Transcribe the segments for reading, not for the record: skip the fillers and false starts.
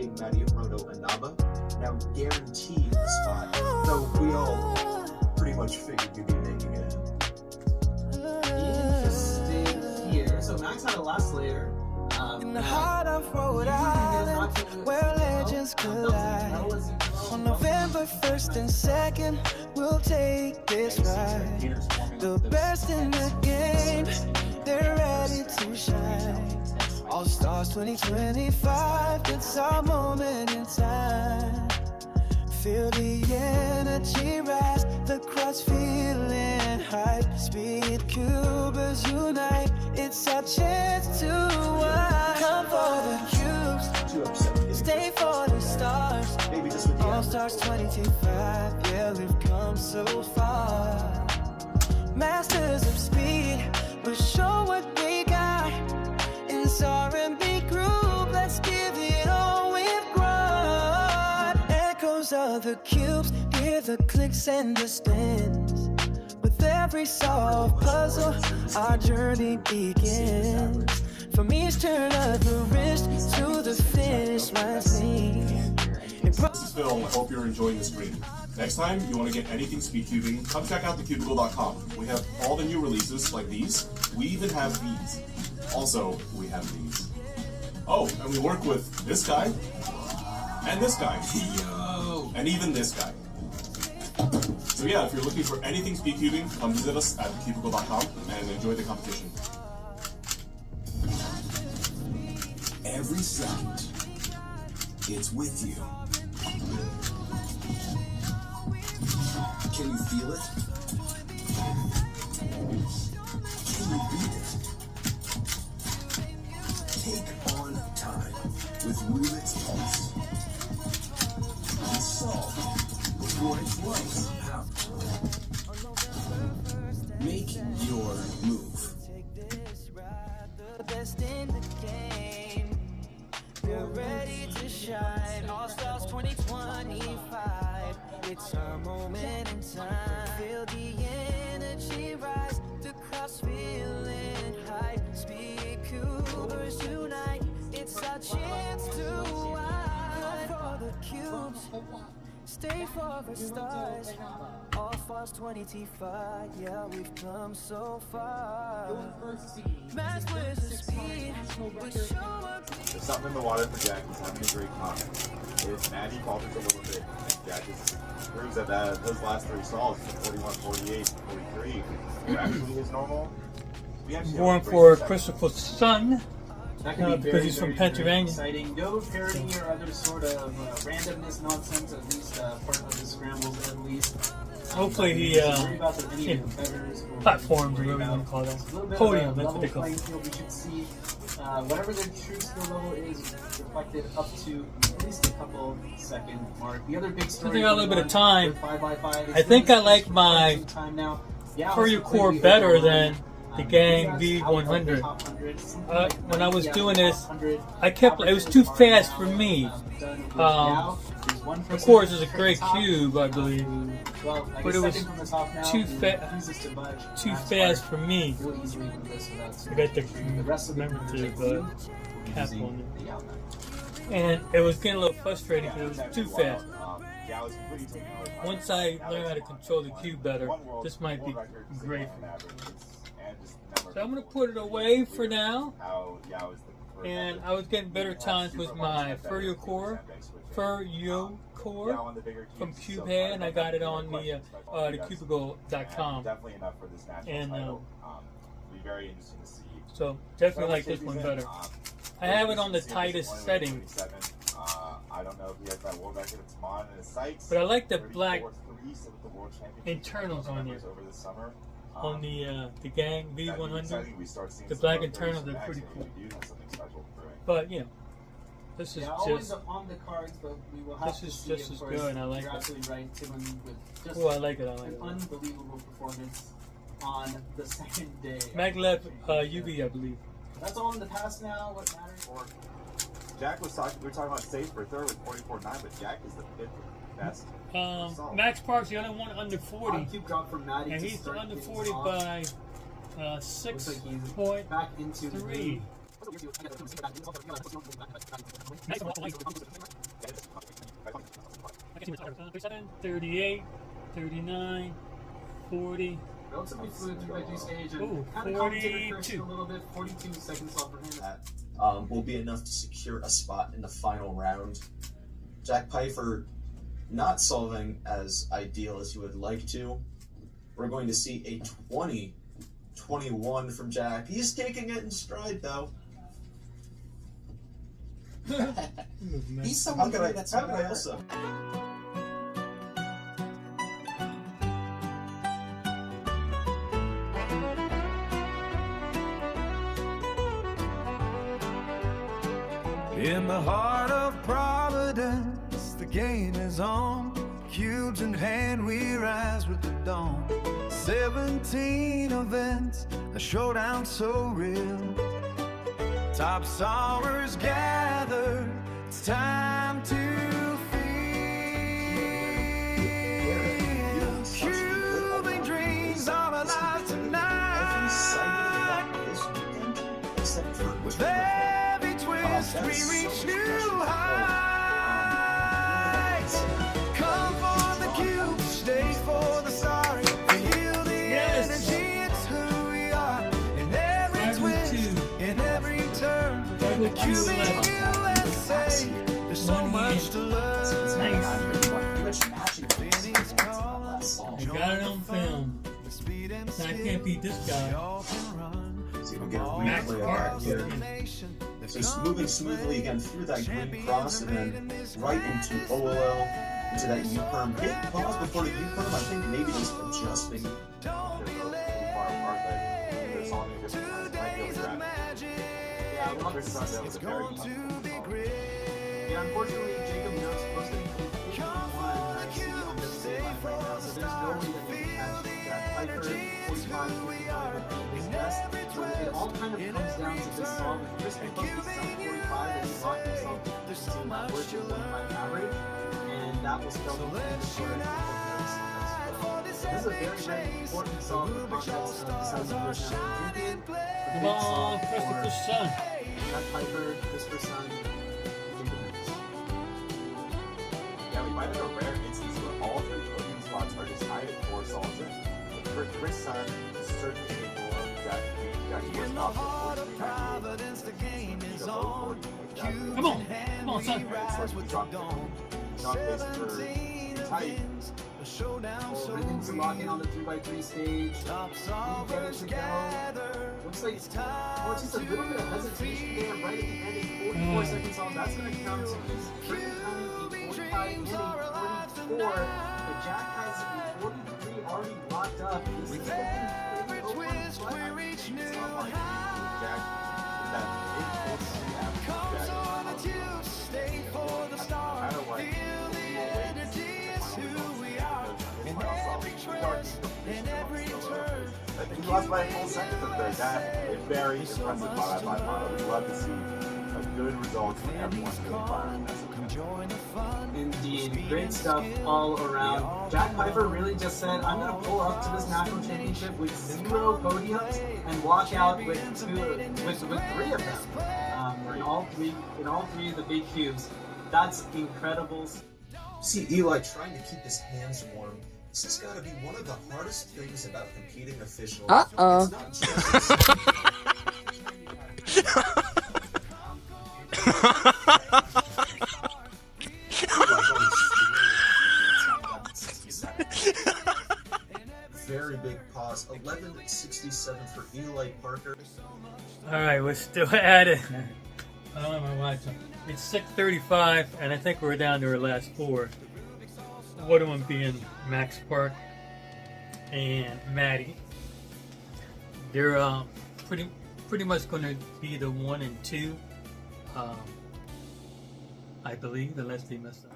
aka Matty Hiroto Inaba, now guaranteed the spot, though we all pretty much figured you'd be making it. Interesting here. So Max had a last layer. In the heart of Rhode Island, where legends collide. On November 1st and 2nd, we'll take this ride. The best in the game, they're ready to shine. All Stars 2025, it's our moment in time. Feel the energy rise, the crowd's feeling hype. Speed Cubers unite, it's our chance to win. Come for the cubes, stay for the stars. All Stars 2025, yeah, we've come so far. Masters of speed, we'll show what we got. In this R&B group, let's give it all we've got. Echoes of the cubes, hear the clicks and the spins. With every solved puzzle, our journey begins. From each turn of the wrist to the finish line scene. This is Phil, I hope you're enjoying the stream. Next time you want to get anything speed cubing, come check out TheCubicle.com. We have all the new releases like these. We even have these. Also, we have these. Oh, and we work with this guy, and this guy, and even this guy. So yeah, if you're looking for anything speed cubing, come visit us at TheCubicle.com and enjoy the competition. Every second, it's with you. Can you feel it? Can you beat it? Take on time with Rubik's Pulse. And solve before it flows. Make your move. The best in the game, they're ready to shine. All Stars 2025, it's our moment in time. Feel the energy rise, the crowd's feeling high. Speed Cubers unite, it's our chance to win. For the cubes, stay for the stars. All Stars 2025, yeah, we've come so far. Match with the speed, we show up. There's something in the water for Jack. He's having a great comment. If Matty falters a little bit, and Jack proves that those last three stalls, 41, 48, 43, were actually his normal. Born for Christopher's son, That can be because very, he's from very, Pennsylvania. very exciting. No parody or other sort of randomness nonsense, at least part of the scrambles at least. Hopefully he platforms, or whatever you want to call that. Podium, that's what they call it. We should see whatever their true skill level is reflected up to at least a couple second mark. The other big story. I think I got a little bit of time. 5x5. I think I like my Courier Core better than the Gang V100. When I was doing this, it was too fast for me. Of course, it's a great cube, I believe, but it was too fast for me. I got the commemorative cap on it, and it was getting a little frustrating because it was too fast. Once I learn how to control the cube better, this might be great for me. So I'm going to put it away for now, and I was getting better times with my Furio Core from CubeHead, and I got it on the TheCubicle.com, and so definitely like this one better. I have it on the tightest setting, but I like the black internals on here. On the Gang V100, the black internals are pretty cool. But you know, this is just on the cards, but we will have this is just as good, and I like it. Absolutely right, Timon, with just I like it. I like an it. unbelievable performance on the second day. Maglev UV, I believe. That's all in the past now. What matters? Jack was talking. We were talking about safe for third with 44.9, but Jack is the fifth best. Max Park's the only one under 40, Cube drop from Matty, and he's under 40 by 6.3. Back into the 38, 39, 40. Relatively fluid 3x3 stage, and Ooh, kind of complicated first 42. a little bit. 42 seconds off for him. That will be enough to secure a spot in the final round. Jack Pfeiffer not solving as ideal as you would like to. We're going to see a 20-21 from Jack. He's taking it in stride, though. He's someone that's how could I also? In the heart of Providence, the game is on. Cubes in hand, we rise with the dawn. 17 events, a showdown so real. Top stars gather, it's time to feel. Cubing dreams are alive tonight. With every twist, we reach new heights. Come for the cube, stay for the stars. Feel the energy, it's who we are. In every twist, in every turn. The CubingUSA, there's so much to learn. I got it on film. I can't beat this guy. See, we'll get a Max replay of Park. that here. So it's moving smoothly again through that green cross and then right into OLL, into that U-perm. Hit pause before the U-perm. I think maybe just adjusting. They're both pretty far apart that they're solving different times. Might be able to grab. Yeah, well, Chris is not able to very much. yeah, unfortunately, Jacob knows supposed to be 51 on this line right now, so there's no way that we can catch that. Piper, 45, 45 is best. So it all kind of comes down to this solve. If Chris can post himself 45 and he locked himself into that working 25 average, and that was felt in the short. This is a very, very important solve for context besides the first round. Come on, Christopher Sun. Jack Piper, Christopher Sun, Yeah, we might have a rare instance where all three podium spots are just tied at 4 solves. For Chris Sun, certainly capable of Jack In the heart of Providence, the game is on. Come on, son. With the dawn. 17 events, a showdown so Rhythms and lock in on the 3x3 stage. top solvers gather. Looks like just a little bit of hesitation there right at the end of 44 seconds off. That's going to count. So he's currently counting a 45 and a 44. But Jack has a 43 already locked up. This is Every twist we reach new heights. Comes on the tube, stay for the stars. Feel the energy, it's who we are. In every twist, in every turn. I think he lost by a full second to third. That is very impressive by that model. We'd love to see a good result from everyone really firing. Join the fun. indeed great stuff all around. Jack Piper really just said, I'm going to pull up to this national championship with 0 podiums and walk out with 3 of them. In all three of the big cubes. That's incredible. See Eli trying to keep his hands warm. This has got to be one of the hardest things about competing officially. Uh-oh. It's not just very big pause. 11:67 for Eli Parker. Alright, we're still at it. I don't have my watch on. It's 6:35, and I think we're down to our last 4. One of them being Max Park and Matty. They're pretty much going to be the 1 and 2, I believe, unless they mess up.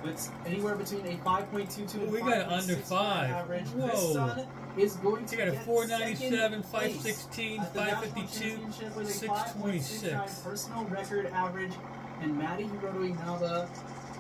It's anywhere between a 5.22 and We got under 5. average. Whoa. Chris Sun is going to We got a get 497, second place 516, at the national 552, championship with a 626. 5.69 personal record average, and Matty Hiroto Inaba,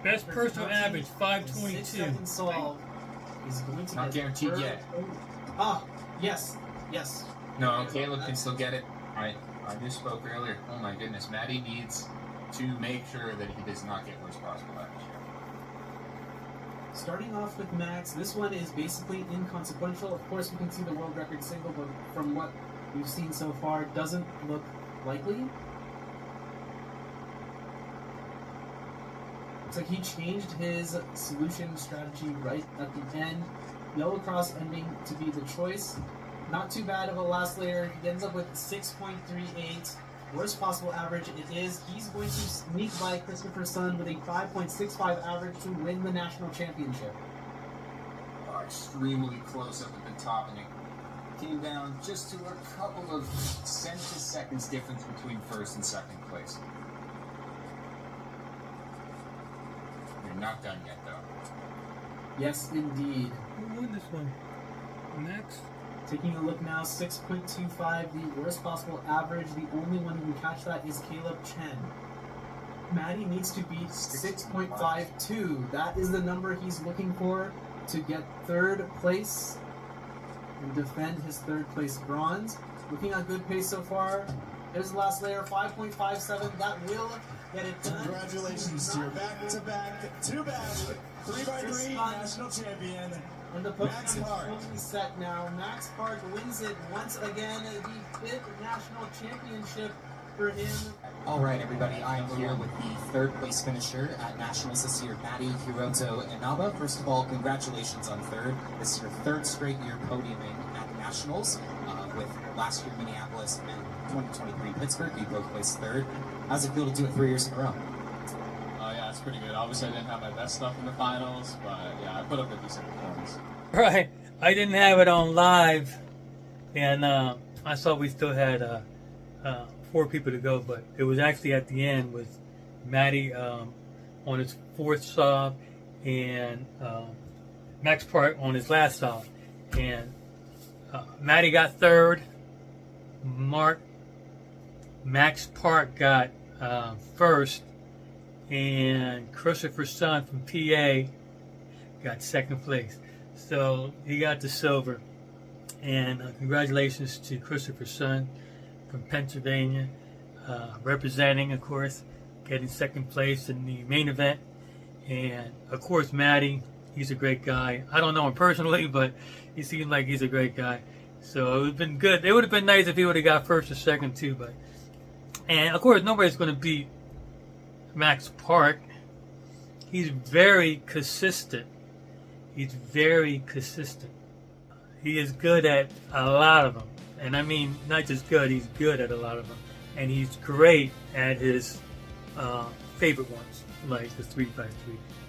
Best personal average, 522. 6-second solve, is going to Not get guaranteed third. yet. Ah, yes. No, Caleb can still get it. I just spoke earlier. Oh my goodness, Matty needs to make sure that he does not get worst possible average. Starting off with Max, this one is basically inconsequential. Of course, we can see the world record single, but from what we've seen so far, it doesn't look likely. Looks like he changed his solution strategy right at the end. Yellow cross ending to be the choice. Not too bad of a last layer. He ends up with 6.38. Worst possible average it is. He's going to sneak by Christopher Sun with a 5.65 average to win the national championship. Extremely close up at the top, and it came down just to a couple of seconds difference between first and second place. You're not done yet, though. Yes, indeed. Who won this one? Max? Taking a look now, 6.25, the worst possible average. The only one who can catch that is Caleb Chen. Matty needs to beat 6.52. That is the number he's looking for to get third place and defend his third place bronze. Looking at good pace so far. There's the last layer, 5.57. That will get it done. Congratulations to your back-to-back, two-back, 3x3 national champion. And the Max Pokemon Park. is fully set now. Max Park wins it once again, the 5th national championship for him. All right, everybody, I am here with the third place finisher at Nationals this year, Matty Hiroto Inaba. First of all, congratulations on third. This is your third straight year podiuming at Nationals, with last year Minneapolis and 2023 Pittsburgh. You both placed third. How's it feel to do it 3 years in a row? Yeah, it's pretty good. Obviously, I didn't have my best stuff in the finals, but yeah, I put up a decent performance. Right. I didn't have it on live, and I saw we still had 4 people to go, but it was actually at the end with Matty on his 4th solve and Max Park on his last solve. And Matty got 3rd. Max Park got 1st. And Christopher Sun from PA got 2nd place. So he got the silver. And congratulations to Christopher Sun from Pennsylvania, representing, of course, getting 2nd place in the main event. And, of course, Matty, he's a great guy. I don't know him personally, but he seems like he's a great guy. So it would have been good. It would have been nice if he would have got 1st or 2nd, too. But, and, of course, nobody's going to beat Max Park. He's very consistent. He's very consistent. He is good at a lot of them. And I mean, not just good, he's good at a lot of them. And he's great at his favorite ones, like the 3x3.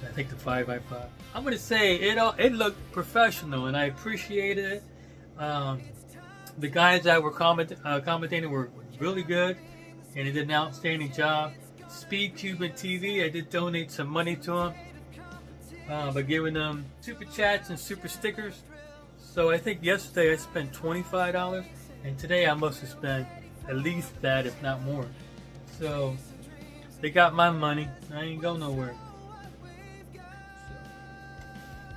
I think the 5x5. I'm going to say it looked professional, and I appreciated it. The guys that were commentating were really good, and they did an outstanding job. SpeedCube TV, I did donate some money to them by giving them super chats and super stickers. So I think yesterday I spent $25, and today I must have spent at least that, if not more. So they got my money. I ain't go nowhere.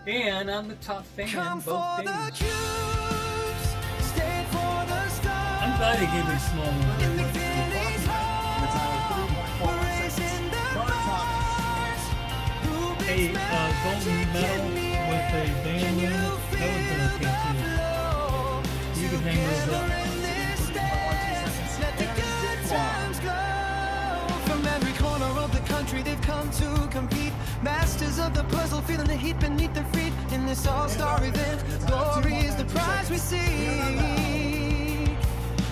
And I'm the top fan both days. I'm glad they gave me a small one. A golden medal with a band winner, that would have been okay too. You can hang those up. From every corner of the country they've come to compete. Masters of the puzzle, feeling the heat beneath their feet. In this all-star event, glory is the prize we seek.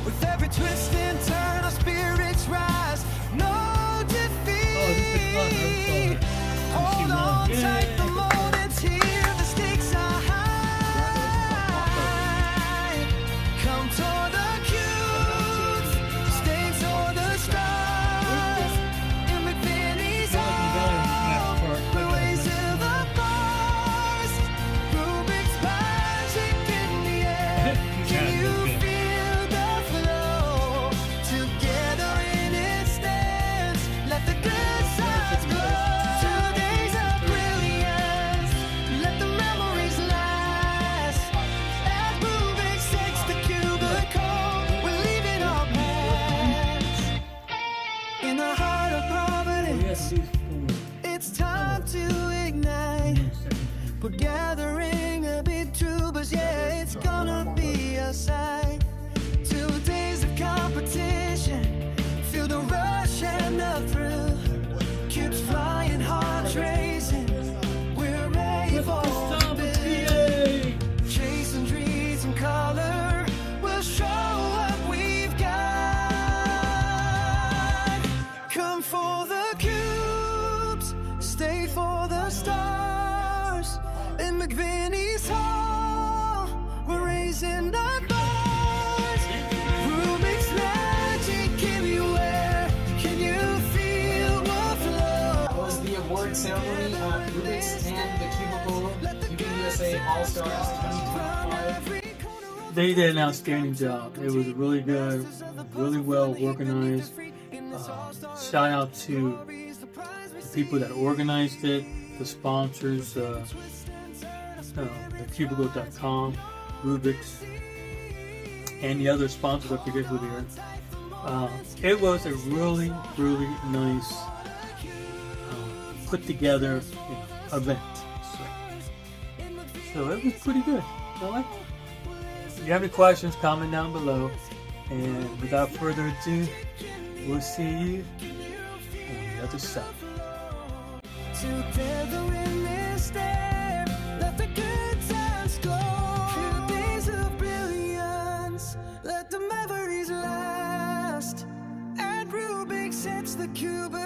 With every twist and turn, our spirits rise. No defeat. Oh, this is fun. I was Hold on tight, the moment's here, the stakes are high. Come toward the cubes, stay toward the stars. In McVinnie's home, we're raising the bars. Rubik's magic in the air. Can you feel the flow? Together in its stance, let the good sides glow. Let the memories last as Rubik takes the cubicle. they did an outstanding job. It was really good, really well organized. Shout out to the people that organized it, the sponsors, TheCubicle.com, Rubik's, and the other sponsors. I forget who they are. It was a really, really nice put together event. So it was pretty good. I liked it. If you have any questions, comment down below. And without further ado, we'll see you on the other side. Together in this day, let the good times go. Few days of brilliance, let the memories last. And Rubik sets the cube.